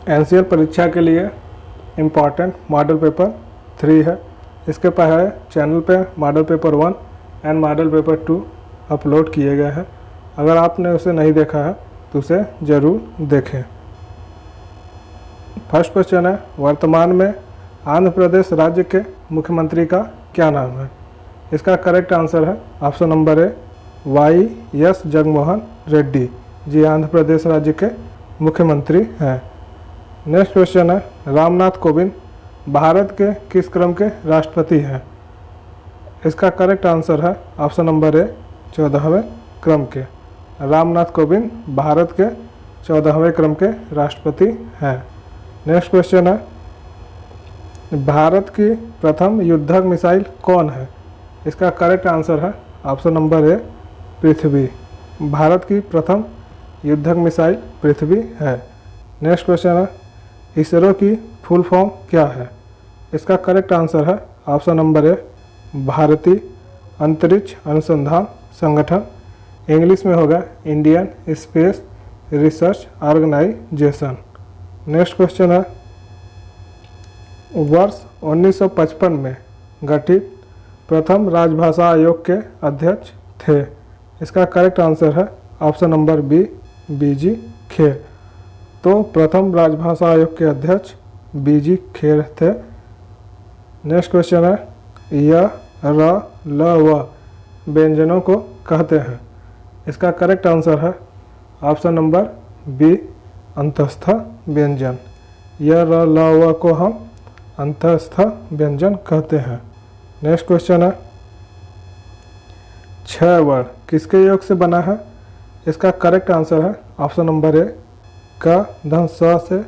NCR परीक्षा के लिए इम्पॉर्टेंट मॉडल पेपर 3 है। इसके पहले चैनल पे model paper 1 and model paper 2 upload किए गए हैं। अगर आपने उसे नहीं देखा है तो उसे ज़रूर देखें। फर्स्ट क्वेश्चन है, वर्तमान में आंध्र प्रदेश राज्य के मुख्यमंत्री का क्या नाम है? इसका करेक्ट आंसर है option number A Y S. Jaganmohan Reddy ji Andhra Pradesh राज्य के मुख्यमंत्री हैं। नेक्स्ट क्वेश्चन है, रामनाथ कोविंद भारत के किस क्रम के राष्ट्रपति हैं? इसका करेक्ट आंसर है ऑप्शन नंबर ए 14वें क्रम के। रामनाथ कोविंद भारत के 14वें क्रम के राष्ट्रपति हैं। नेक्स्ट क्वेश्चन है, भारत की प्रथम युद्धक मिसाइल कौन है? इसका करेक्ट आंसर है ऑप्शन नंबर ए पृथ्वी। भारत की प्रथम युद्धक मिसाइल पृथ्वी है। नेक्स्ट क्वेश्चन है, इसरो की फुल फॉर्म क्या है? इसका करेक्ट आंसर है ऑप्शन नंबर ए भारतीय अंतरिक्ष अनुसंधान संगठन। इंग्लिश में होगा Indian space research organisation. Next question है, वर्ष 1955 में गठित प्रथम राजभाषा आयोग के अध्यक्ष थे। इसका करेक्ट आंसर है ऑप्शन नंबर बी बीजी खेर। तो प्रथम राजभाषा आयोग के अध्यक्ष बीजी खेर थे। नेक्स्ट क्वेश्चन है, य र ल व व्यंजनों को कहते हैं। इसका करेक्ट आंसर है ऑप्शन नंबर बी अंतस्थ व्यंजन। य र ल व को हम अंतस्थ व्यंजन कहते हैं। नेक्स्ट क्वेश्चन है, 6 वर्ण किसके योग से बना है? इसका करेक्ट आंसर है ऑप्शन नंबर ए का धन स से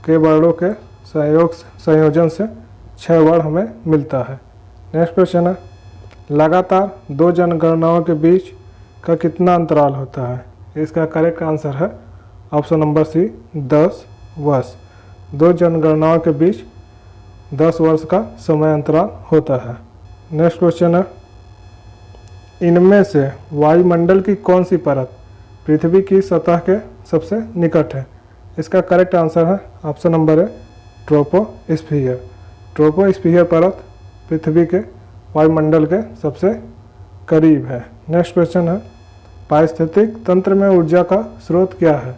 के वर्णों के संयोजन से 6 वर्ण हमें मिलता है। नेक्स्ट क्वेश्चन है, लगातार 2 जनगणनाओं के बीच का कितना अंतराल होता है? इसका करेक्ट आंसर है ऑप्शन नंबर सी 10 वर्ष। 2 जनगणनाओं के बीच 10 वर्ष का समय अंतराल होता है। नेक्स्ट क्वेश्चन है, इनमें से वायुमंडल की कौन सी परत पृथ्वी की सतह के सबसे निकट है? इसका करेक्ट आंसर है ऑप्शन नंबर ए ट्रोपोस्फीयर। ट्रोपोस्फीयर परत पृथ्वी के वायुमंडल के सबसे करीब है। नेक्स्ट क्वेश्चन है, पारिस्थितिक तंत्र में ऊर्जा का स्रोत क्या है?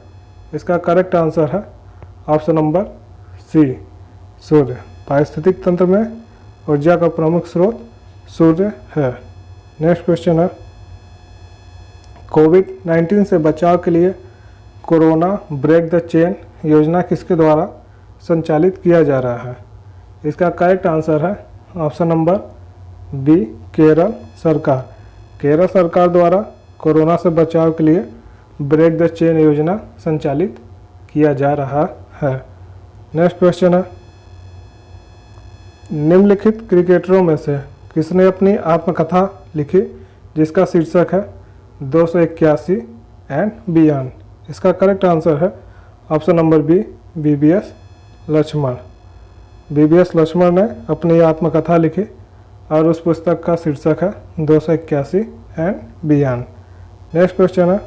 इसका करेक्ट आंसर है ऑप्शन नंबर सी सूर्य। पारिस्थितिक तंत्र में ऊर्जा का प्रमुख स्रोत सूर्य है। नेक्स्ट क्वेश्चन है, कोविड-19 से बचाव के लिए कोरोना ब्रेक द चेन योजना किसके द्वारा संचालित किया जा रहा है? इसका करेक्ट आंसर है ऑप्शन नंबर बी केरल सरकार। केरल सरकार द्वारा कोरोना से बचाव के लिए ब्रेक द चेन योजना संचालित किया जा रहा है। नेक्स्ट क्वेश्चन है, निम्नलिखित क्रिकेटरों में से किसने अपनी आत्मकथा लिखी जिसका शीर्षक है 281 एंड बियॉन्ड? इसका करेक्ट आंसर है option number B BBS Laxman. BBS Laxman ने अपनी आत्मकथा लिखी और उस पुस्तक का शीर्षक है 281 एंड बियॉन्ड। नेक्स्ट क्वेश्चन है,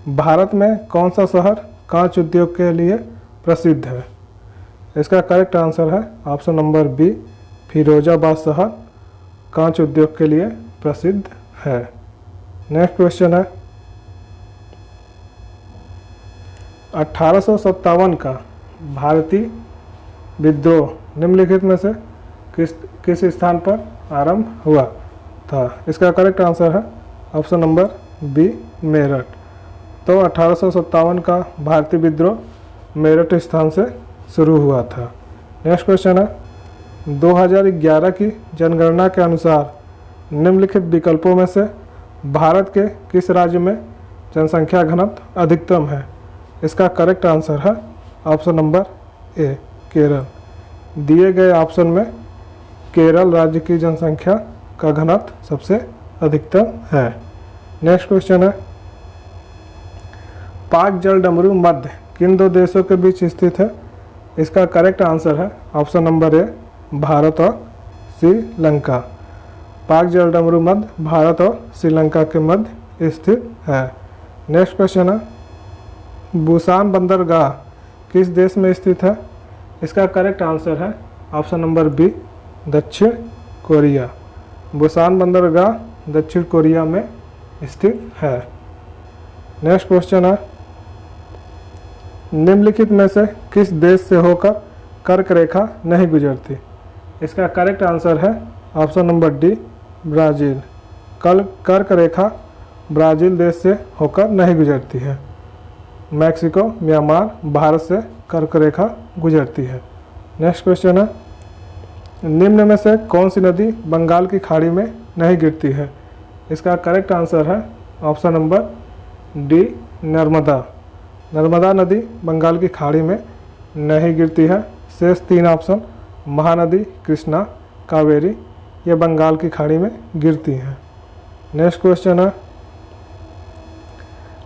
भारत में कौन सा शहर कांच उद्योग के लिए प्रसिद्ध है? इसका करेक्ट आंसर है ऑप्शन नंबर बी फिरोजाबाद शहर कांच उद्योग के लिए प्रसिद्ध है। नेक्स्ट क्वेश्चन है, 1857 का भारतीय विद्रोह निम्नलिखित में से किस स्थान पर आरंभ हुआ था? इसका करेक्ट आंसर है ऑप्शन नंबर बी मेरठ। तो 1857 का भारतीय विद्रोह मेरठ स्थान से शुरू हुआ था। नेक्स्ट क्वेश्चन है, 2011 की जनगणना के अनुसार निम्नलिखित विकल्पों में से भारत के किस राज्य में जनसंख्या घनत्व अधिकतम है? इसका करेक्ट आंसर है ऑप्शन नंबर ए केरल। दिए गए ऑप्शन में केरल राज्य की जनसंख्या का घनत्व सबसे अधिकतम है। नेक्स्ट क्वेश्चन है, पाक जल डमरू मध्य किन 2 देशों के बीच स्थित है? इसका करेक्ट आंसर है ऑप्शन नंबर ए भारत और श्रीलंका। पाक जल डमरू मध्य भारत और श्रीलंका के मध्य स्थित है। नेक्स्ट क्वेश्चन है, बुसान बंदरगाह किस देश में स्थित है? इसका करेक्ट आंसर है ऑप्शन नंबर बी, दक्षिण कोरिया। बुसान बंदरगाह दक्षिण कोरिया में स्थित है। नेक्स्ट क्वेश्चन है, निम्नलिखित में से किस देश से होकर कर्क रेखा नहीं गुजरती? इसका करेक्ट आंसर है ऑप्शन नंबर डी, ब्राज़ील। कर्क रेखा ब्राज़ील देश से होकर नहीं गुजरती है। मैक्सिको, म्यांमार, भारत से कर्क रेखा गुजरती है। नेक्स्ट क्वेश्चन है, निम्न में से कौन सी नदी बंगाल की खाड़ी में नहीं गिरती है? इसका करेक्ट आंसर है option number D, Narmada. Narmada नदी बंगाल की खाड़ी में नहीं गिरती है। शेष 3 ऑप्शन महानदी, कृष्णा, कावेरी, ये बंगाल की खाड़ी में गिरती हैं। नेक्स्ट क्वेश्चन है,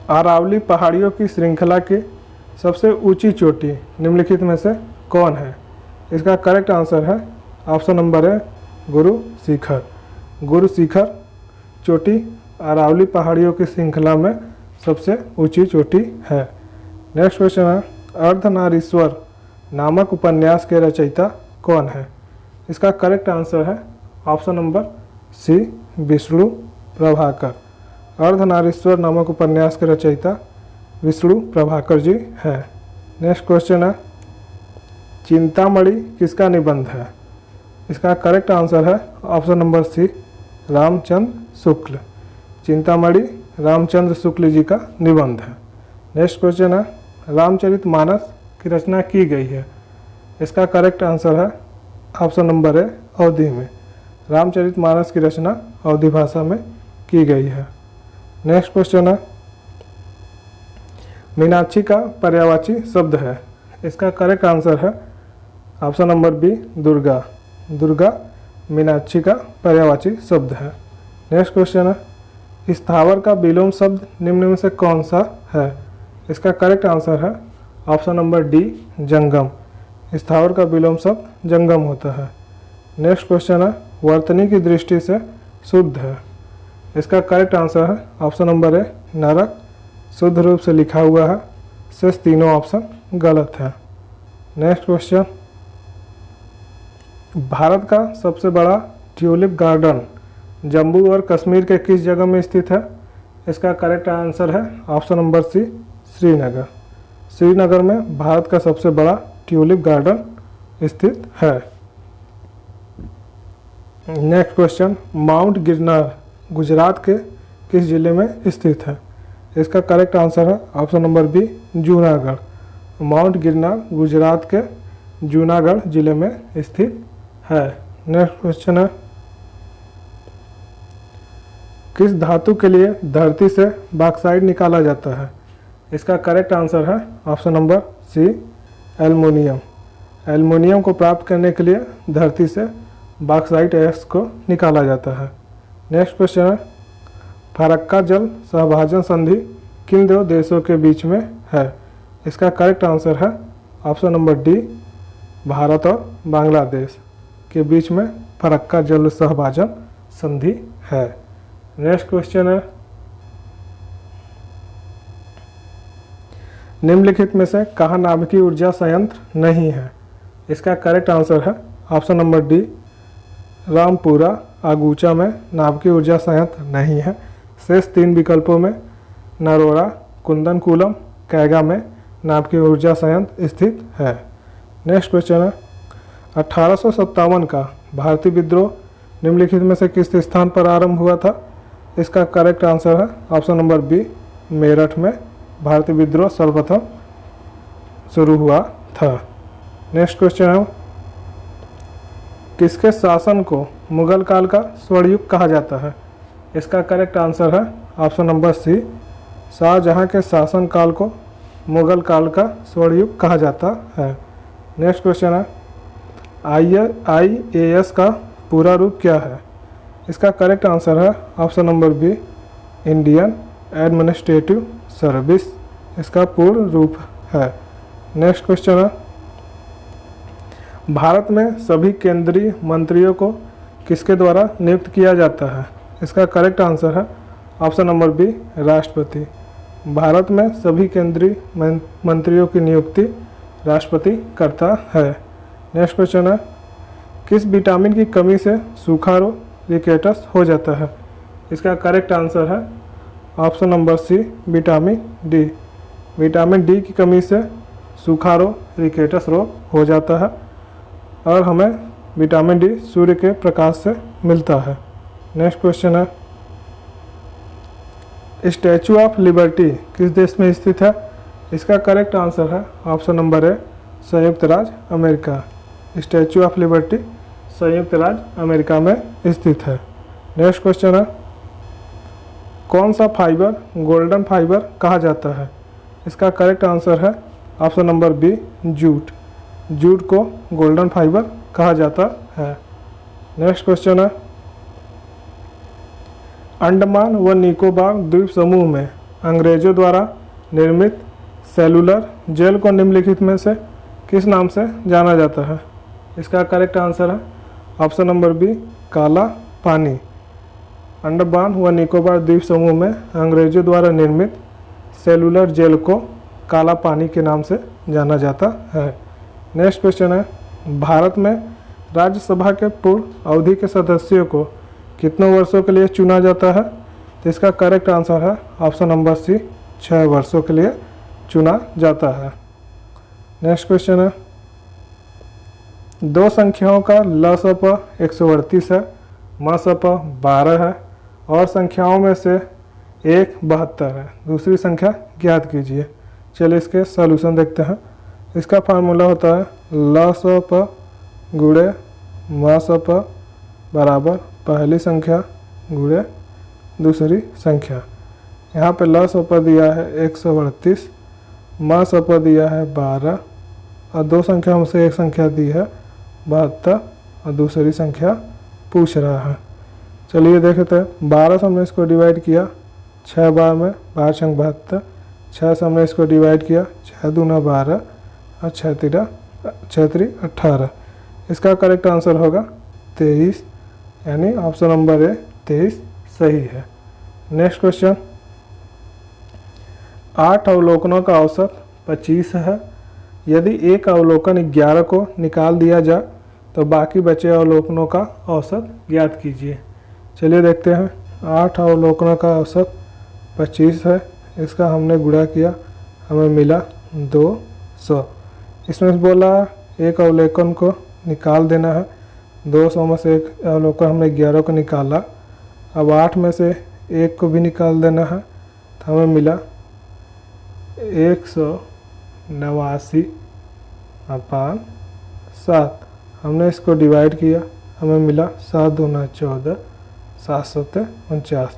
अरावली पहाड़ियों की श्रृंखला की सबसे ऊंची चोटी निम्नलिखित में से कौन है? इसका करेक्ट आंसर है ऑप्शन नंबर है गुरु शिखर। गुरु शिखर चोटी अरावली पहाड़ियों की श्रृंखला में सबसे ऊंची चोटी है। नेक्स्ट क्वेश्चन है, अर्धनारीश्वर नामक उपन्यास के रचयिता कौन है? इसका करेक्ट आंसर है option number C, Vishnu Prabhakar. Ardhanarishwar नामक उपन्यास के रचयिता विष्णु प्रभाकर जी है। नेक्स्ट क्वेश्चन है, चिंतामणि किसका निबंध है? इसका करेक्ट आंसर है ऑप्शन नंबर सी, रामचंद्र शुक्ल। चिंतामणि रामचंद्र शुक्ल जी का निबंध है। नेक्स्ट क्वेश्चन है, रामचरितमानस की रचना की गई है? इसका करेक्ट आंसर है ऑप्शन नंबर है अवधी में। रामचरितमानस की रचना अवधी भाषा में की गई है। नेक्स्ट क्वेश्चन है, मीनाक्षी का पर्यायवाची शब्द है? इसका करेक्ट आंसर है option number B, Durga. Durga Meenakshi का पर्यायवाची शब्द है। नेक्स्ट क्वेश्चन है, स्थावर का विलोम शब्द निम्न में से कौन सा है? इसका करेक्ट आंसर है ऑप्शन नंबर डी, जंगम। स्थावर का विलोम शब्द जंगम होता है। नेक्स्ट क्वेश्चन है, वर्तनी की दृष्टि से शुद्ध है? इसका करेक्ट आंसर है ऑप्शन नंबर ए, नरक। शुद्ध रूप से लिखा हुआ है। शेष तीनों ऑप्शन गलत है। नेक्स्ट क्वेश्चन, भारत का सबसे बड़ा ट्यूलिप गार्डन जम्मू और कश्मीर के किस जगह में स्थित है? इसका करेक्ट आंसर है option number C, Srinagar. Srinagar में भारत का सबसे बड़ा ट्यूलिप गार्डन स्थित है। Next question, mount Girnar Gujarat के किस जिले में स्थित है? इसका करेक्ट आंसर है option number B, Junagadh. Mount Girnar Gujarat के जूनागढ़ जिले में स्थित है। नेक्स्ट क्वेश्चन है, किस धातु के लिए धरती से बॉक्साइट निकाला जाता है? इसका करेक्ट आंसर है option number C, aluminium. Aluminium को प्राप्त करने के लिए धरती से बॉक्साइट एस को निकाला जाता है। नेक्स्ट क्वेश्चन है, फरक्का जल सहभाजन संधि किन 2 देशों के बीच में है? इसका करेक्ट आंसर है ऑप्शन नंबर डी, भारत और बांग्लादेश के बीच में फरक्का जल सहभाजन संधि है। नेक्स्ट क्वेश्चन है, निम्नलिखित में से कहाँ नाभिकीय ऊर्जा संयंत्र नहीं है? इसका करेक्ट आंसर है option number D, Rampura Agucha में नाभिकीय ऊर्जा संयंत्र नहीं है। शेष 3 विकल्पों में नरोरा, कुंदनकुलम, कैगा में नाभिकीय ऊर्जा संयंत्र स्थित है। नेक्स्ट क्वेश्चन है, 1857 का भारतीय विद्रोह निम्नलिखित में से किस स्थान पर आरंभ हुआ था? इसका करेक्ट आंसर है ऑप्शन नंबर बी, मेरठ में भारतीय विद्रोह सर्वप्रथम शुरू हुआ था। नेक्स्ट क्वेश्चन है, किसके शासन को मुगल काल का स्वर्णयुग कहा जाता है? इसका करेक्ट आंसर है ऑप्शन नंबर सी, शाहजहां के शासन काल को मुगल काल का स्वर्णयुग कहा जाता है। नेक्स्ट क्वेश्चन है, IAS का पूरा रूप क्या है? इसका करेक्ट आंसर है option number B, Indian administrative service इसका पूर्ण रूप है। नेक्स्ट क्वेश्चन है, भारत में सभी केंद्रीय मंत्रियों को किसके द्वारा नियुक्त किया जाता है? इसका करेक्ट आंसर है ऑप्शन नंबर बी, राष्ट्रपति। भारत में सभी केंद्रीय मंत्रियों की नियुक्ति राष्ट्रपति करता है। नेक्स्ट क्वेश्चन है, किस विटामिन की कमी से सूखा रोग रिकेटस हो जाता है? इसका करेक्ट आंसर है option number C, vitamin D. Vitamin D की कमी से सूखा रोग रिकेटस रोग हो जाता है और हमें विटामिन डी सूर्य के प्रकाश से मिलता है। नेक्स्ट क्वेश्चन है, स्टैचू ऑफ लिबर्टी किस देश में स्थित है? इसका करेक्ट आंसर है ऑप्शन नंबर ए, संयुक्त राज्य अमेरिका। स्टैचू ऑफ लिबर्टी संयुक्त राज्य अमेरिका में स्थित है। नेक्स्ट क्वेश्चन है, कौन सा फाइबर गोल्डन फाइबर कहा जाता है? इसका करेक्ट आंसर है option number B, jute. Jute को गोल्डन फाइबर कहा जाता है। नेक्स्ट क्वेश्चन है, अंडमान व निकोबार द्वीप समूह में अंग्रेजों द्वारा निर्मित सेलुलर जेल को निम्नलिखित में से किस नाम से जाना जाता है? इसका करेक्ट आंसर है ऑप्शन नंबर बी, काला पानी। अंडमान व निकोबार द्वीप समूह में अंग्रेजों द्वारा निर्मित सेलुलर जेल को काला पानी के नाम से जाना जाता है। नेक्स्ट क्वेश्चन है, भारत में राज्यसभा के पूर्ण अवधि के सदस्यों को कितने वर्षों के लिए चुना जाता है? तो इसका करेक्ट आंसर है ऑप्शन नंबर सी, 6 वर्षों के लिए चुना जाता है। नेक्स्ट क्वेश्चन है, दो संख्याओं का लसप 138 है, मसप 12 है और संख्याओं में से एक 72 है। दूसरी संख्या ज्ञात कीजिए। चलिए इसके सॉल्यूशन देखते हैं। इसका फार्मूला होता है लसप गुणे मसप बराबर पहली संख्या गुणे दूसरी संख्या। यहाँ पे लसप दिया है 138, मसप दिया है 12 और दो संख्या में से एक संख्या दी है 72 और दूसरी संख्या पूछ रहा है। चलिए देखते हैं। 12 से हमने इसको डिवाइड किया 6 बार में, 12 छंग 72। 6 से हमने इसको डिवाइड किया 6 दूना 12 और 6 3 18। इसका करेक्ट आंसर होगा 23, यानी ऑप्शन नंबर ए 23 सही है। नेक्स्ट क्वेश्चन, 8 अवलोकनों का औसत 25 है। यदि एक अवलोकन 11 को निकाल दिया जाए तो बाकी बचे अवलोकनों का औसत ज्ञात कीजिए। चलिए देखते हैं। 8 अवलोकनों का औसत 25 है, इसका हमने गुणा किया, हमें मिला 200। इसमें बोला एक अवलोकन को निकाल देना है। 200 में से एक अवलोकन हमने 11 को निकाला। अब 8 में से एक को भी निकाल देना है तो हमें मिला 189/7। हमने इसको डिवाइड किया, हमें मिला 7 दूना 14, 7 सत्ते 49।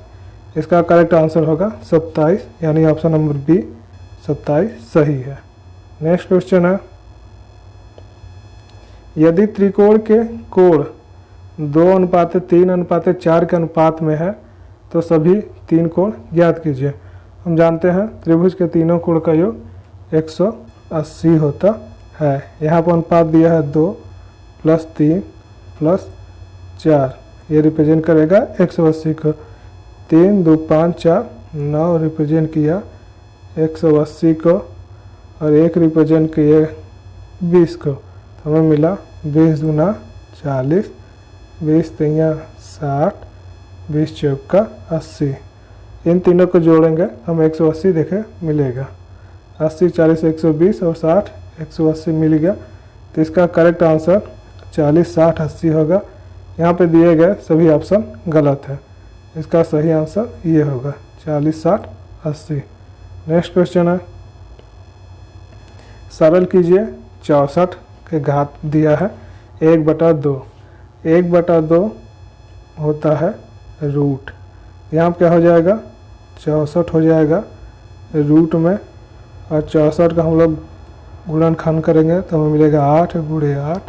इसका करेक्ट आंसर होगा 27, यानी ऑप्शन नंबर बी 27 सही है। नेक्स्ट क्वेश्चन है, यदि त्रिकोण के कोण 2:3:4 के अनुपात में है तो सभी 3 कोण ज्ञात कीजिए। हम जानते हैं त्रिभुज के तीनों कोण का योग 180 होता है। यहाँ पर अनुपात दिया है 2 + 3 + 4, ये रिप्रेजेंट करेगा 180 को। 3 2 5 4 9 रिप्रेजेंट किया 180 को और 1 रिप्रेजेंट किए 20 को। तो हमें मिला 20 दूना 40, 20 3 60, 20 चौका 80। इन तीनों को जोड़ेंगे हम 180 देखे मिलेगा। 80 40 120 और 60 180 मिल गया। तो इसका करेक्ट आंसर 40 60 80 होगा। यहाँ पे दिए गए सभी ऑप्शन गलत है। इसका सही आंसर ये होगा 40 60 80। नेक्स्ट क्वेश्चन है, सरल कीजिए। 64 के घात दिया है 1/2। 1/2 होता है रूट। यहाँ क्या हो जाएगा 64 हो जाएगा रूट में, और 64 का हम लोग गुणनखंड करेंगे तो हमें मिलेगा 8 गुणे 8।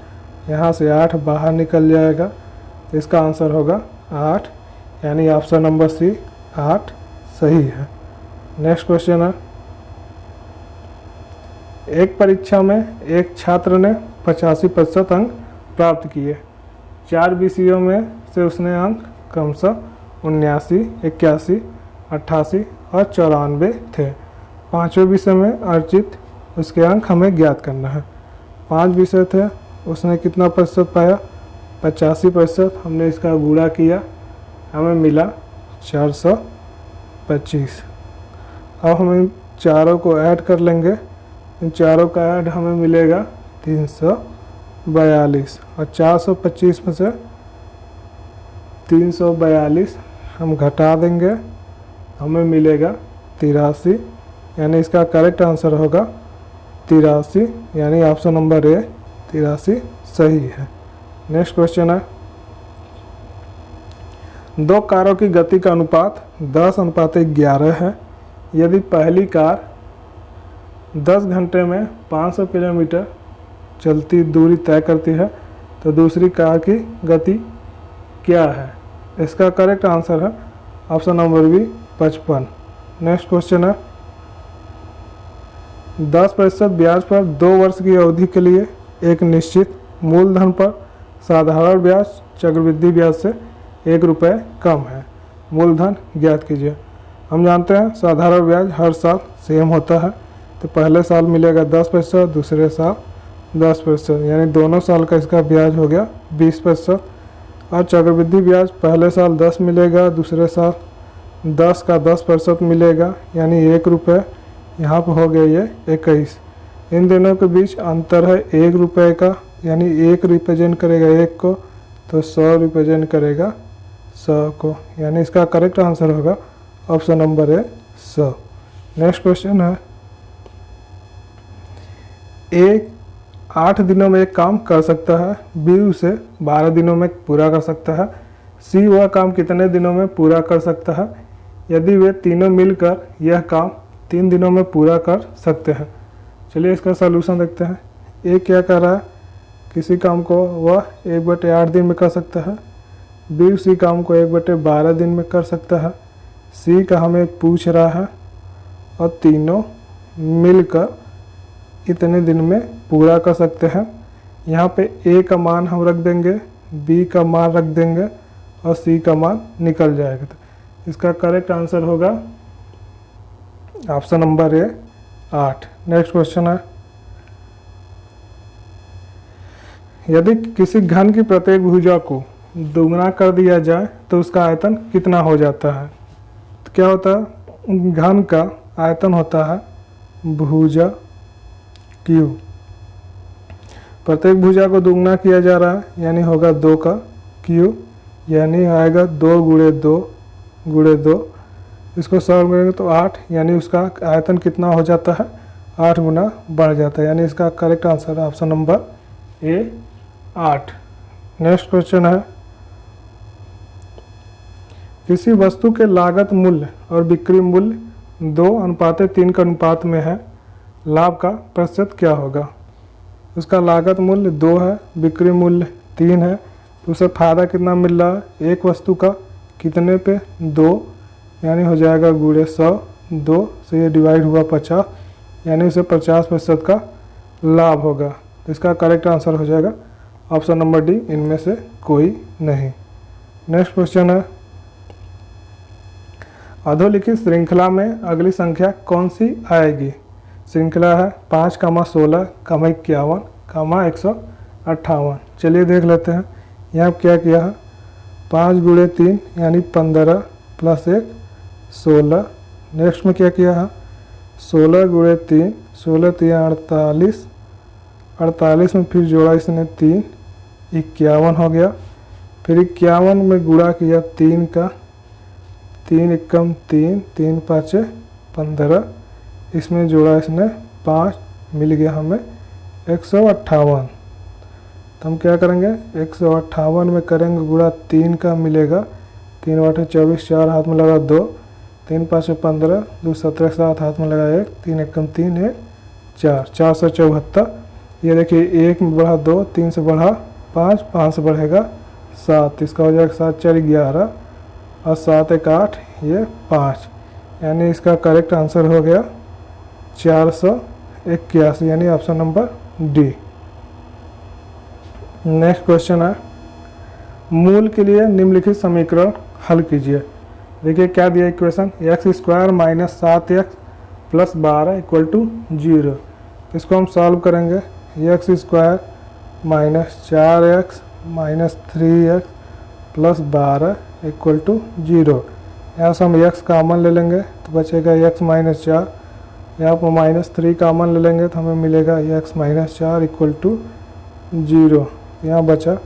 यहाँ से 8 बाहर निकल जाएगा तो इसका आंसर होगा 8, यानी ऑप्शन नंबर सी 8 सही है। नेक्स्ट क्वेश्चन है, एक परीक्षा में एक छात्र ने 85% अंक प्राप्त किए। 4 विषयों में से उसने अंक क्रमशः 79, 81, 88 और 94 थे। 5वें विषय में अर्जित उसके अंक हमें ज्ञात करना है। 5 विषय थे, उसने कितना प्रतिशत पाया? 85%। हमने इसका गुणा किया, हमें मिला 425। अब हम इन चारों को ऐड कर लेंगे, इन चारों का ऐड हमें मिलेगा 342, और 425 में से 342 हम घटा देंगे, हमें मिलेगा 83, यानी इसका करेक्ट आंसर होगा 83, यानी ऑप्शन नंबर ए 83 सही है। नेक्स्ट क्वेश्चन है, 2 कारों की गति का अनुपात 10:11 है। यदि पहली कार 10 घंटे में 500 किलोमीटर चलती दूरी तय करती है तो दूसरी कार की गति क्या है? इसका करेक्ट आंसर है option number B 55। Next question है, 10% ब्याज पर 2 वर्ष की अवधि के लिए एक निश्चित मूलधन पर साधारण ब्याज चक्रवृद्धि ब्याज से 1 रुपये कम है। मूलधन ज्ञात कीजिए। हम जानते हैं साधारण ब्याज हर साल सेम होता है, तो पहले साल मिलेगा 10%, दूसरे साल 10%, यानी दोनों साल का इसका ब्याज हो गया 20%। और चक्रवृद्धि ब्याज पहले साल 10 मिलेगा, दूसरे साल 10 का 10% मिलेगा, यानी 1 रुपये। यहाँ पर हो गया ये 21। इन दोनों के बीच अंतर है 1 रुपये का, यानी 1 रिप्रेजेंट करेगा 1 को, तो 100 रिप्रेजेंट करेगा 100 को, यानी इसका करेक्ट आंसर होगा ऑप्शन नंबर है 100। नेक्स्ट क्वेश्चन है, ए 8 दिनों में एक काम कर सकता है, बी उसे 12 दिनों में पूरा कर सकता है, सी वह काम कितने दिनों में पूरा कर सकता है? यदि वे तीनों मिलकर यह काम 3 दिनों में पूरा कर सकते हैं। चलिए इसका सलूशन देखते हैं। ए क्या कर रहा है? किसी काम को वह 1/8 दिन में कर सकता है, बी उसी काम को 1/12 दिन में कर सकता है, सी का हमें पूछ रहा है, और तीनों मिलकर इतने दिन में पूरा कर सकते हैं। यहाँ पे ए का मान हम रख देंगे, बी का मान रख देंगे, और सी का मान निकल जाएगा। तो इसका करेक्ट आंसर होगा ऑप्शन नंबर ए 8। नेक्स्ट क्वेश्चन है, यदि किसी घन की प्रत्येक भुजा को दोगुना कर दिया जाए तो उसका आयतन कितना हो जाता है? तो क्या होता है, घन का आयतन होता है भुजा क्यू। प्रत्येक भुजा को दोगुना किया जा रहा है, यानी होगा 2 का क्यू, यानी आएगा 2 गुणे 2 गुणे 2। इसको सॉल्व करेंगे तो 8, यानी उसका आयतन कितना हो जाता है? 8 गुना बढ़ जाता है, यानी इसका करेक्ट आंसर है ऑप्शन नंबर ए 8। नेक्स्ट क्वेश्चन है, किसी वस्तु के लागत मूल्य और बिक्री मूल्य 2:3 के अनुपात में है, लाभ का प्रतिशत क्या होगा? उसका लागत मूल्य 2 है, बिक्री मूल्य 3 है, तो उसे फायदा कितना मिल रहा है? एक वस्तु का कितने पे? 2, यानी हो जाएगा गुणे 100, 2 से ये डिवाइड हुआ 50, यानी उसे 50% का लाभ होगा। तो इसका करेक्ट आंसर हो जाएगा ऑप्शन नंबर डी, इनमें से कोई नहीं। नेक्स्ट क्वेश्चन है, अधोलिखित श्रृंखला में अगली संख्या कौन सी आएगी? श्रृंखला है 5, 16, 51, 158। चलिए देख लेते हैं। यहाँ क्या किया है, 5 गुणे 3 यानी 15 प्लस 1 16। नेक्स्ट में क्या किया है, 16 गुणे 3, 16 3 48, 48 में फिर जोड़ा इसने 3, 51 हो गया। फिर 51 में गुणा किया 3 का, 3 एकम 3, 3 पाँचे 15, इसमें जोड़ा इसने 5, मिल गया हमें 158। तो हम क्या करेंगे, 158 में करेंगे गुणा 3 का, मिलेगा 3 8 24, 4 हाथ में लगा 2, 3 5 15, 2 17 7 हाथ में लगा 1, 3 एकम 3 1 4, 474। ये देखिए 1 में बढ़ा 2, 3 से बढ़ा 5, 5 से बढ़ेगा 7, इसका हो जाएगा 7 4 11, और 7 1 8, ये 5, यानी इसका करेक्ट आंसर हो गया 481, यानी option number D. Next question है, मूल के लिए निम्नलिखित समीकरण हल कीजिए। देखिए क्या दिया इक्वेशन, x² - 7x + 12 = 0। इसको हम सॉल्व करेंगे। X square minus 4x minus 3x plus 12 equal to 0। यहाँ से हम x कामन ले लेंगे तो बचेगा x माइनस 4। यहाँ पर माइनस 3 कामन ले लेंगे तो हमें मिलेगा x माइनस 4 इक्वल टू 0। यहाँ बचा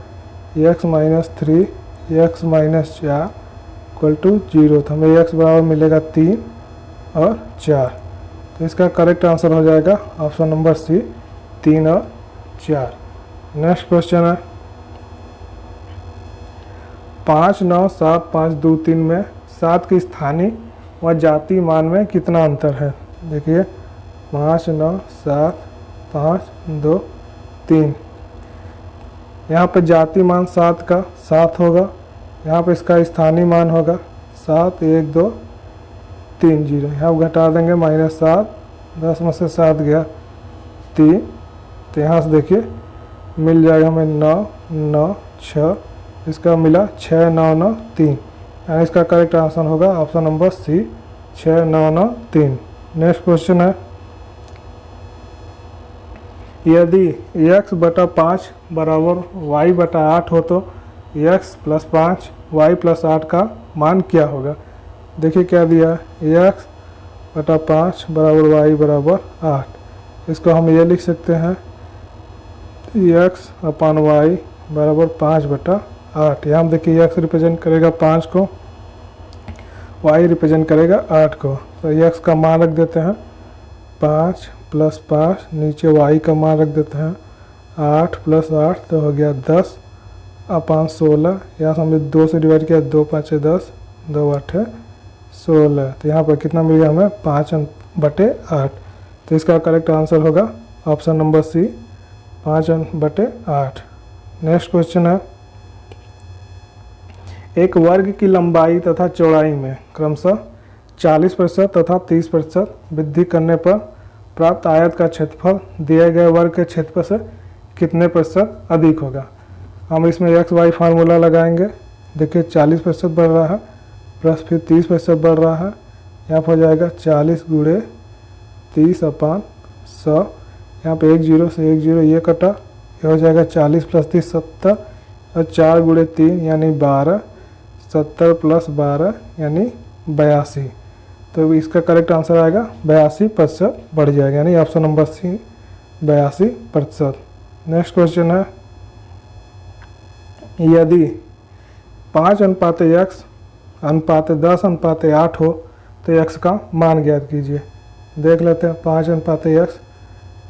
x minus 3 x minus 4 equal to 0, तो हमें x बराबर मिलेगा 3 और 4। तो इसका करेक्ट आंसर हो जाएगा ऑप्शन नंबर सी, 3 और 4। नेक्स्ट क्वेश्चन है 5, 9, 7, 5, 2, 3 में 7 की स्थानीय व जाति मान में कितना अंतर है। देखिए 5, 9, 7, 5, 2, 3। यहाँ पे जाति मान 7 का 7 होगा, यहाँ पे इसका स्थानीय मान होगा 7, 1, 2, 3, 0। यहाँ घटा देंगे माइनस 7, 10 में से 7 गया 3, तो यहाँ से देखिए मिल जाएगा हमें 9, 9, 6, इसका मिला 6, 9, 9, 3। यानी इसका करेक्ट आंसर होगा option number C, 6, 9, 9, 3। Next question है यदि x बटा 5 बराबर y बटा 8 हो तो x प्लस 5 y प्लस 8 का मान क्या होगा। देखिए क्या दिया है, x बटा 5 बराबर y बराबर 8। इसको हम ये लिख सकते हैं x अपान y बराबर 5 बटा 8। यहाँ देखिए x रिप्रेजेंट करेगा 5 को, y रिप्रेजेंट करेगा 8 को। तो x का मान रख देते हैं 5 प्लस 5, नीचे y का मान रख देते हैं 8 प्लस 8 तो हो गया 10 अपान 16। यहाँ हमने 2 से डिवाइड किया, 2 5 10, 2 8 16। तो यहाँ पर कितना मिल गया हमें 5 बटे 8। तो इसका करेक्ट आंसर होगा ऑप्शन नंबर सी, 5 बटे 8। नेक्स्ट क्वेश्चन है एक वर्ग की लंबाई तथा चौड़ाई में क्रमशः 40% तथा 30% वृद्धि करने पर प्राप्त आयत का क्षेत्रफल दिए गए वर्ग के क्षेत्रफल से कितने प्रतिशत अधिक होगा। हम इसमें एक्स वाई फार्मूला लगाएंगे। देखिए 40% बढ़ रहा है प्लस फिर 30% बढ़ रहा है, यहाँ पर हो जाएगा 40 गुणे 30 अपान 100। यहाँ पे 1 0 से 1 0 ये कटा, ये हो जाएगा 40 प्लस 30 70 और 4 गुणे 3 यानी 12, 70 प्लस 12 यानी 82। तो इसका करेक्ट आंसर आएगा 82% बढ़ जाएगा, यानी option number C 82%। Next question है यदि 5:x अनुपात 10:8 हो तो x का मान ज्ञात कीजिए। देख लेते हैं 5:x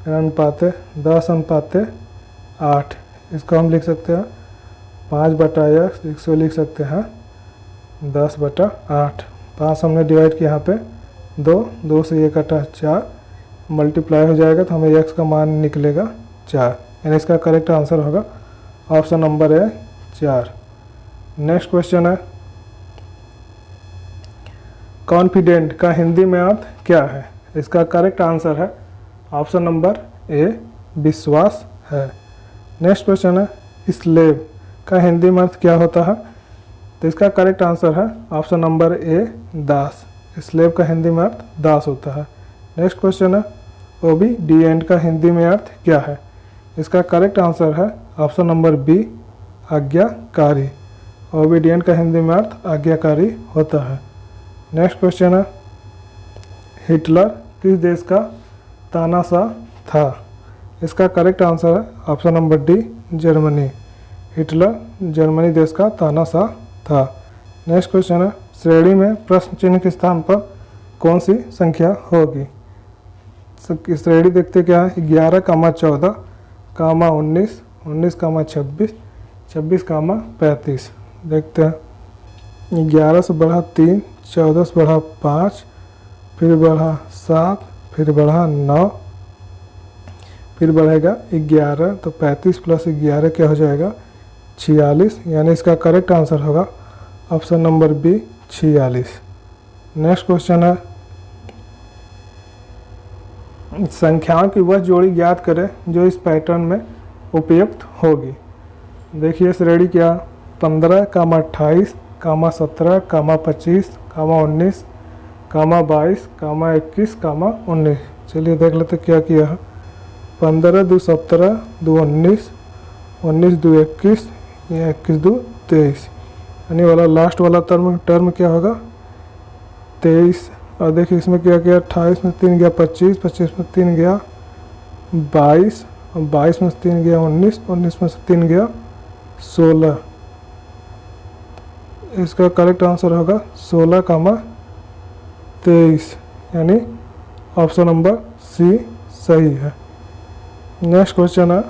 अनुपात 10:8। इसको हम लिख सकते हैं 5/x, इसको लिख सकते हैं 10/8। 5 हमने डिवाइड किया, यहाँ पे 2 से ये कटा 4 मल्टीप्लाई हो जाएगा तो हमें x का मान निकलेगा 4, यानी इसका करेक्ट आंसर होगा ऑप्शन नंबर है 4। नेक्स्ट क्वेश्चन है कॉन्फिडेंट का हिंदी में अर्थ क्या है। इसका करेक्ट आंसर है ऑप्शन नंबर ए, विश्वास है। नेक्स्ट क्वेश्चन है स्लेव का हिंदी में अर्थ क्या होता है। तो इसका करेक्ट आंसर है ऑप्शन नंबर ए, दास। स्लेव का हिंदी में अर्थ दास होता है। नेक्स्ट क्वेश्चन है ओबीडिएंट का हिंदी में अर्थ क्या है। इसका करेक्ट आंसर है ऑप्शन नंबर बी, आज्ञाकारी। ओबीडिएंट का हिंदी में अर्थ आज्ञाकारी होता है। नेक्स्ट क्वेश्चन है हिटलर किस देश का तानाशाह था। इसका करेक्ट आंसर है option number D, Germany. Hitler Germany देश का तानाशाह था। नेक्स्ट क्वेश्चन है श्रेणी में प्रश्न चिन्ह के स्थान पर कौन सी संख्या होगी। श्रेणी देखते क्या है 11, 14, 19, 19, 26, 26, 35। देखते हैं 11 से बढ़ा 3, 14 से बढ़ा 5, फिर बढ़ा 7, फिर बढ़ा 9, फिर बढ़ेगा 11, तो 35 प्लस 11 क्या हो जाएगा 46, यानी इसका करेक्ट आंसर होगा option number B, 46। Next question है संख्याओं की वह जोड़ी ज्ञात करें जो इस पैटर्न में उपयुक्त होगी। देखिए श्रेणी क्या 15, 28, 17, 25, 19, 22, 21, 19। चलिए देख लेते क्या किया है। 15 दो 17 दो 19, 19 दो 21, या 21 दो 23, यानी वाला लास्ट वाला टर्म क्या होगा 23। और देखिए इसमें क्या गया 28 में 3 गया 25, 25 में 3 गया 22, और 22 में 3 गया 19, 19 में से 3 गया 16। इसका करेक्ट आंसर होगा 16,23, यानी ऑप्शन नंबर सी सही है। नेक्स्ट क्वेश्चन है,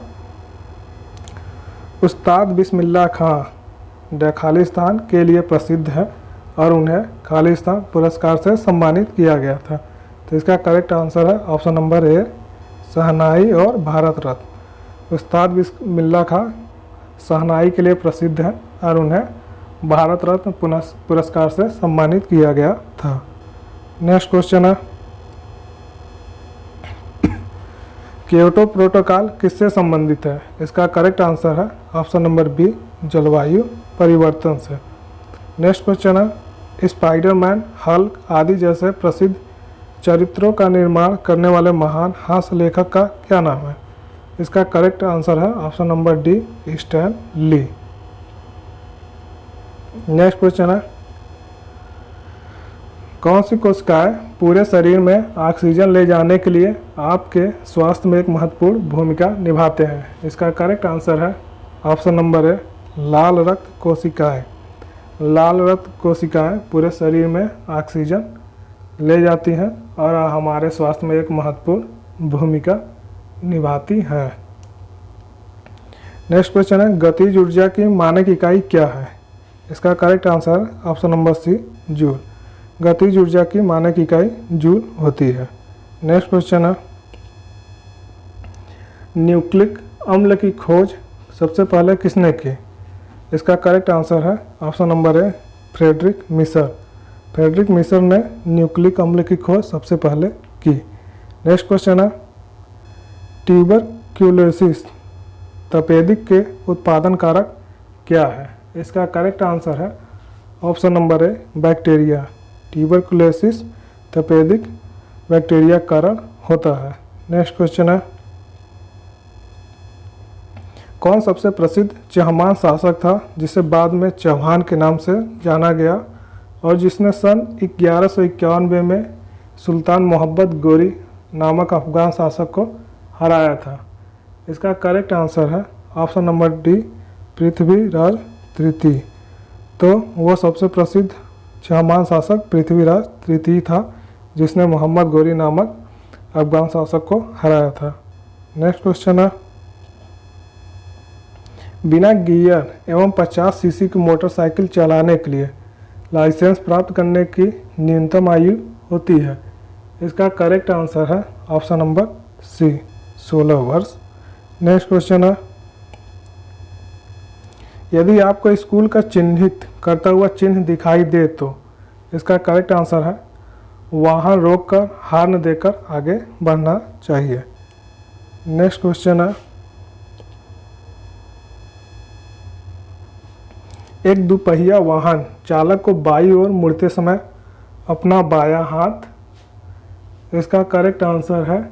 उस्ताद बिस्मिल्लाह खां खालिस्तान के लिए प्रसिद्ध है और उन्हें खालिस्तान पुरस्कार से सम्मानित किया गया था। तो इसका करेक्ट आंसर है ऑप्शन नंबर ए शहनाई और भारत रत्न। उस्ताद बिस्मिल्लाह खां शहनाई के लिए प्रसिद्ध है और उन्हें भारत रत्न पुरस्कार से सम्मानित किया गया था। नेक्स्ट क्वेश्चन है, क्योटो प्रोटोकॉल किससे संबंधित है? इसका करेक्ट आंसर है ऑप्शन नंबर बी जलवायु परिवर्तन से। नेक्स्ट क्वेश्चन है, स्पाइडरमैन, हल्क आदि जैसे प्रसिद्ध चरित्रों का निर्माण करने वाले महान हास्य लेखक का क्या नाम है? इसका करेक्ट आंसर है option number D Stan Lee. Next question है, कौन सी कोशिकाएं पूरे शरीर में ऑक्सीजन ले जाने के लिए आपके स्वास्थ्य में एक महत्वपूर्ण भूमिका निभाते हैं? इसका करेक्ट आंसर है ऑप्शन नंबर ए लाल रक्त कोशिकाएं। लाल रक्त कोशिकाएं पूरे शरीर में ऑक्सीजन ले जाती हैं और हमारे स्वास्थ्य में एक महत्वपूर्ण भूमिका निभाती हैं। नेक्स्ट क्वेश्चन है, गतिज ऊर्जा की मानक इकाई क्या है? इसका correct answer option number C joule. गतिज ऊर्जा की मानक इकाई जूल होती है। नेक्स्ट क्वेश्चन है, न्यूक्लिक अम्ल की खोज सबसे पहले किसने की? इसका करेक्ट आंसर है option number A Friedrich Miescher. Friedrich Miescher ने न्यूक्लिक अम्ल की खोज सबसे पहले की। नेक्स्ट क्वेश्चन है, ट्यूबरक्यूलोसिस तपेदिक के उत्पादन कारक क्या है? इसका करेक्ट आंसर है ऑप्शन नंबर ए बैक्टीरिया। ट्यूबरक्यूलोसिस तपेदिक बैक्टीरिया कारण होता है। नेक्स्ट क्वेश्चन है, कौन सबसे प्रसिद्ध चहमान शासक था जिसे बाद में चौहान के नाम से जाना गया और जिसने सन 1191 में सुल्तान मोहम्मद गोरी नामक अफगान शासक को हराया था? इसका करेक्ट आंसर है ऑप्शन नंबर डी पृथ्वीराज तृतीय। तो वो सबसे प्रसिद्ध चहमान शासक पृथ्वीराज तृतीय था जिसने मोहम्मद गोरी नामक अफगान शासक को हराया था। नेक्स्ट क्वेश्चन है, बिना गियर एवं 50 सीसी की मोटरसाइकिल चलाने के लिए लाइसेंस प्राप्त करने की न्यूनतम आयु होती है? इसका करेक्ट आंसर है ऑप्शन नंबर सी 16 वर्ष। नेक्स्ट क्वेश्चन है, यदि आपको स्कूल का चिन्हित करता हुआ चिन्ह दिखाई दे तो इसका करेक्ट आंसर है वाहन रोककर हॉर्न देकर आगे बढ़ना चाहिए। नेक्स्ट क्वेश्चन है, एक दुपहिया वाहन चालक को बाईं ओर मुड़ते समय अपना बायां हाथ, इसका करेक्ट आंसर है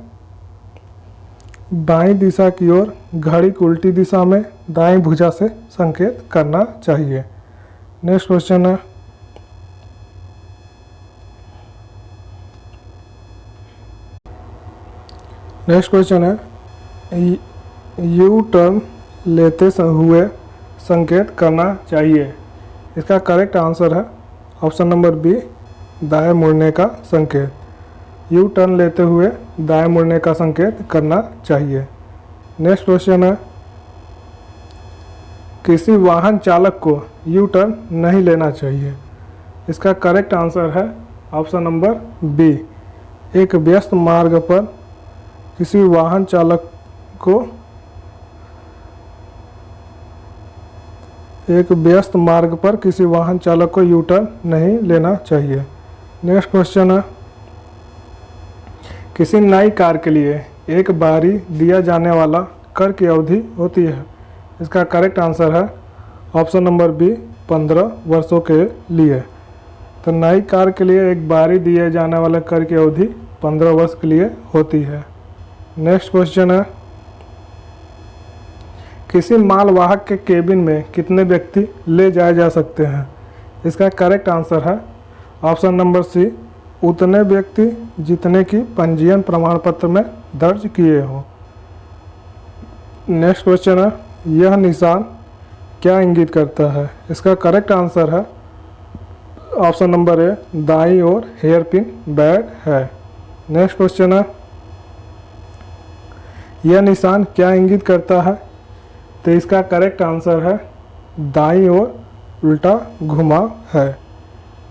बाईं दिशा की ओर घड़ी की उल्टी दिशा में दाईं भुजा से संकेत करना चाहिए। नेक्स्ट क्वेश्चन है, यू टर्न लेते हुए संकेत करना चाहिए? इसका करेक्ट आंसर है ऑप्शन नंबर बी दाएं मुड़ने का संकेत। यू टर्न लेते हुए दाएं मुड़ने का संकेत करना चाहिए। नेक्स्ट क्वेश्चन है, किसी वाहन चालक को यू टर्न नहीं लेना चाहिए? इसका करेक्ट आंसर है ऑप्शन नंबर बी एक व्यस्त मार्ग पर किसी वाहन चालक को यू टर्न नहीं लेना चाहिए। नेक्स्ट क्वेश्चन है, किसी नई कार के लिए एक बारी दिया जाने वाला कर की अवधि होती है? इसका करेक्ट आंसर है ऑप्शन नंबर बी 15 वर्षों के लिए। तो नई कार के लिए एक बारी दिए जाने वाले कर की अवधि 15 वर्ष के लिए होती है। नेक्स्ट क्वेश्चन है, किसी मालवाहक के केबिन में कितने व्यक्ति ले जाए जा सकते हैं? इसका करेक्ट आंसर है ऑप्शन नंबर सी, उतने व्यक्ति जितने की पंजीयन प्रमाण पत्र में दर्ज किए हो। नेक्स्ट क्वेश्चन है, यह निशान क्या इंगित करता है? इसका करेक्ट आंसर है ऑप्शन नंबर ए, दाईं ओर हेयर पिन बैड है। नेक्स्ट क्वेश्चन है, यह निशान क्या इंगित करता है? तो इसका करेक्ट आंसर है दाईं ओर उल्टा घुमाव है।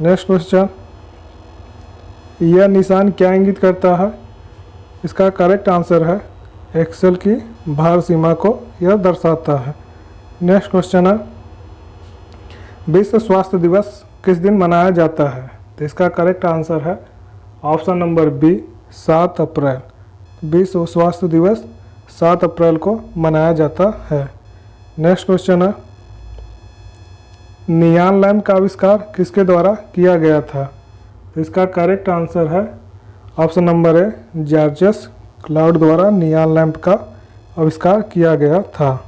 नेक्स्ट क्वेश्चन, यह निशान क्या इंगित करता है? इसका करेक्ट आंसर है एक्सेल की भार सीमा को यह दर्शाता है। नेक्स्ट क्वेश्चन है, विश्व स्वास्थ्य दिवस किस दिन मनाया जाता है? तो इसका करेक्ट आंसर है ऑप्शन नंबर बी, 7 अप्रैल। विश्व स्वास्थ्य दिवस 7 अप्रैल को मनाया जाता है। नेक्स्ट क्वेश्चन है, नियॉन लैंप का आविष्कार किसके द्वारा किया गया था? तो इसका करेक्ट आंसर है ऑप्शन नंबर ए, जॉर्ज क्लाउड द्वारा नियॉन लैंप का आविष्कार किया गया था।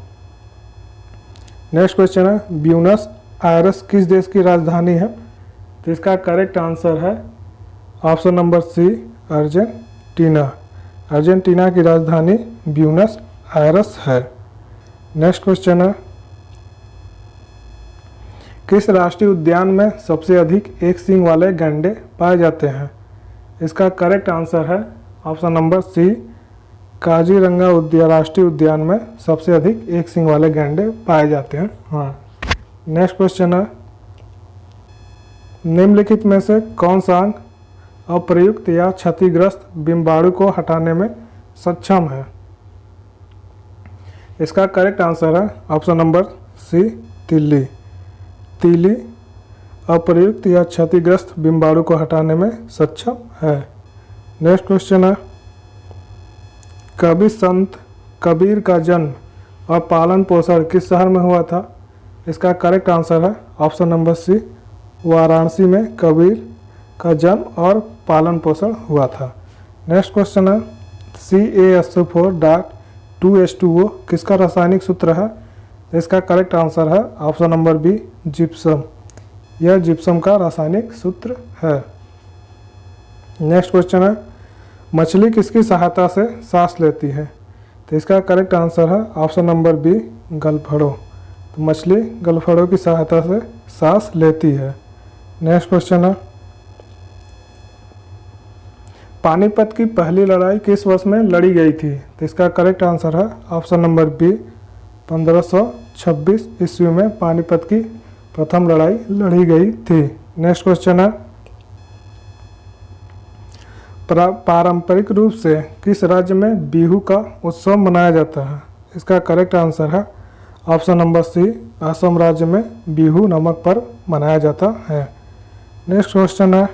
नेक्स्ट क्वेश्चन है, ब्यूनस आयर्स किस देश की राजधानी है? तो इसका करेक्ट आंसर है ऑप्शन नंबर सी, अर्जेंटीना। अर्जेंटीना की राजधानी ब्यूनस आयर्स है। नेक्स्ट क्वेश्चन है, किस राष्ट्रीय उद्यान में सबसे अधिक एक सींग वाले गैंडे पाए जाते हैं? इसका करेक्ट आंसर है ऑप्शन नंबर सी, काजीरंगा राष्ट्रीय उद्यान में सबसे अधिक एक सींग वाले गैंडे पाए जाते हैं। हाँ। नेक्स्ट क्वेश्चन है, निम्नलिखित में से कौन सा अंग अप्रयुक्त या क्षतिग्रस्त बिम्बाणु को हटाने में सक्षम है? इसका करेक्ट आंसर है ऑप्शन नंबर सी, तिल्ली। तिल्ली अप्रयुक्त या क्षतिग्रस्त बिम्बाणु को हटाने में सक्षम है। नेक्स्ट क्वेश्चन है, कवि संत कबीर का जन्म और पालन पोषण किस शहर में हुआ था? इसका करेक्ट आंसर है ऑप्शन नंबर सी, वाराणसी में कबीर का जन्म और पालन पोषण हुआ था। नेक्स्ट क्वेश्चन है, CaSO4.2H2O किसका रासायनिक सूत्र है? इसका करेक्ट आंसर है ऑप्शन नंबर बी, जिप्सम। यह जिप्सम का रासायनिक सूत्र है। नेक्स्ट क्वेश्चन है, मछली किसकी सहायता से सांस लेती है? तो इसका करेक्ट आंसर है ऑप्शन नंबर बी, गलफड़ों। तो मछली गलफड़ों की सहायता से सांस लेती है। नेक्स्ट क्वेश्चन है, पानीपत की पहली लड़ाई किस वर्ष में लड़ी गई थी? तो इसका करेक्ट आंसर है ऑप्शन नंबर बी, 1526 ईस्वी में पानीपत की प्रथम लड़ाई लड़ी गई थी। नेक्स्ट क्वेश्चन है, पारंपरिक रूप से किस राज्य में बिहू का उत्सव मनाया जाता है? इसका करेक्ट आंसर है ऑप्शन नंबर सी, असम राज्य में बिहू नामक पर्व मनाया जाता है। नेक्स्ट क्वेश्चन है,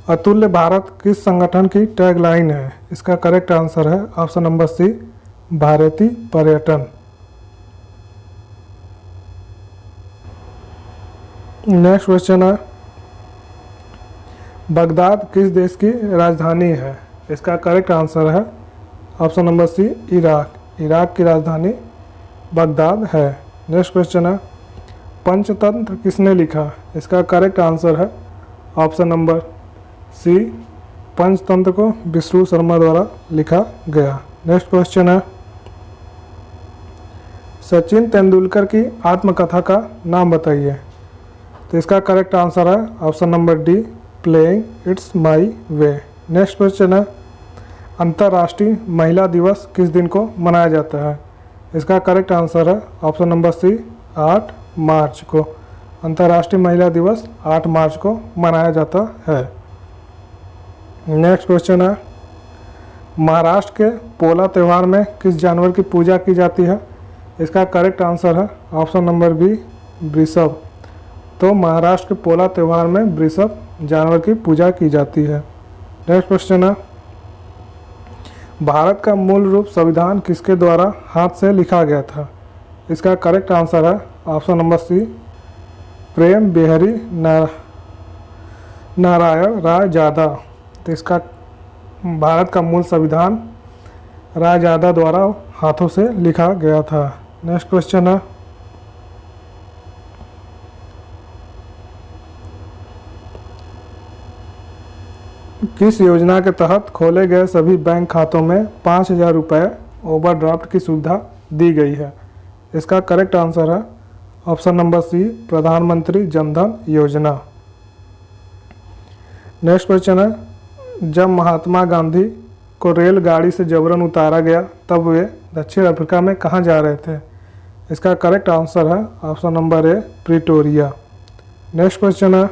अतुल्य भारत किस संगठन की टैगलाइन है? इसका करेक्ट आंसर है ऑप्शन नंबर सी, भारतीय पर्यटन। नेक्स्ट क्वेश्चन है, बगदाद किस देश की राजधानी है? इसका करेक्ट आंसर है option number C, Iraq. Iraq की राजधानी बगदाद है। नेक्स्ट क्वेश्चन है, पंचतंत्र किसने लिखा? इसका करेक्ट आंसर है ऑप्शन नंबर सी, पंचतंत्र को विष्णु शर्मा द्वारा लिखा गया। नेक्स्ट क्वेश्चन है, सचिन तेंदुलकर की आत्मकथा का नाम बताइए। तो इसका करेक्ट आंसर है option number D, playing it's my way. Next question है, अंतर्राष्ट्रीय महिला दिवस किस दिन को मनाया जाता है? इसका करेक्ट आंसर है ऑप्शन नंबर सी, 8 मार्च को। अंतर्राष्ट्रीय महिला दिवस 8 मार्च को मनाया जाता है। नेक्स्ट क्वेश्चन है, महाराष्ट्र के पोला त्यौहार में किस जानवर की पूजा की जाती है? इसका करेक्ट आंसर है ऑप्शन नंबर बी, वृषभ। तो महाराष्ट्र के पोला त्यौहार में वृषभ जानवर की पूजा की जाती है। नेक्स्ट क्वेश्चन है, भारत का मूल रूप संविधान किसके द्वारा हाथ से लिखा गया था? इसका करेक्ट आंसर है ऑप्शन नंबर सी, प्रेम बिहारी नारायण राय जादा। तो इसका भारत का मूल संविधान राय जादा द्वारा हाथों से लिखा गया था। नेक्स्ट क्वेश्चन है, किस योजना के तहत खोले गए सभी बैंक खातों में 5,000 रुपये ओवरड्राफ्ट की सुविधा दी गई है? इसका करेक्ट आंसर है ऑप्शन नंबर सी, प्रधानमंत्री जनधन योजना। नेक्स्ट क्वेश्चन है, जब महात्मा गांधी को रेलगाड़ी से जबरन उतारा गया तब वे दक्षिण अफ्रीका में कहाँ जा रहे थे? इसका करेक्ट आंसर है ऑप्शन नंबर ए, प्रिटोरिया। नेक्स्ट क्वेश्चन है,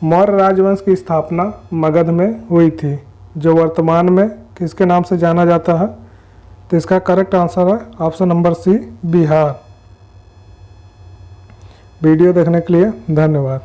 मौर्य राजवंश की स्थापना मगध में हुई थी, जो वर्तमान में किसके नाम से जाना जाता है? तो इसका करेक्ट आंसर है option number C, Bihar. Video देखने के लिए धन्यवाद।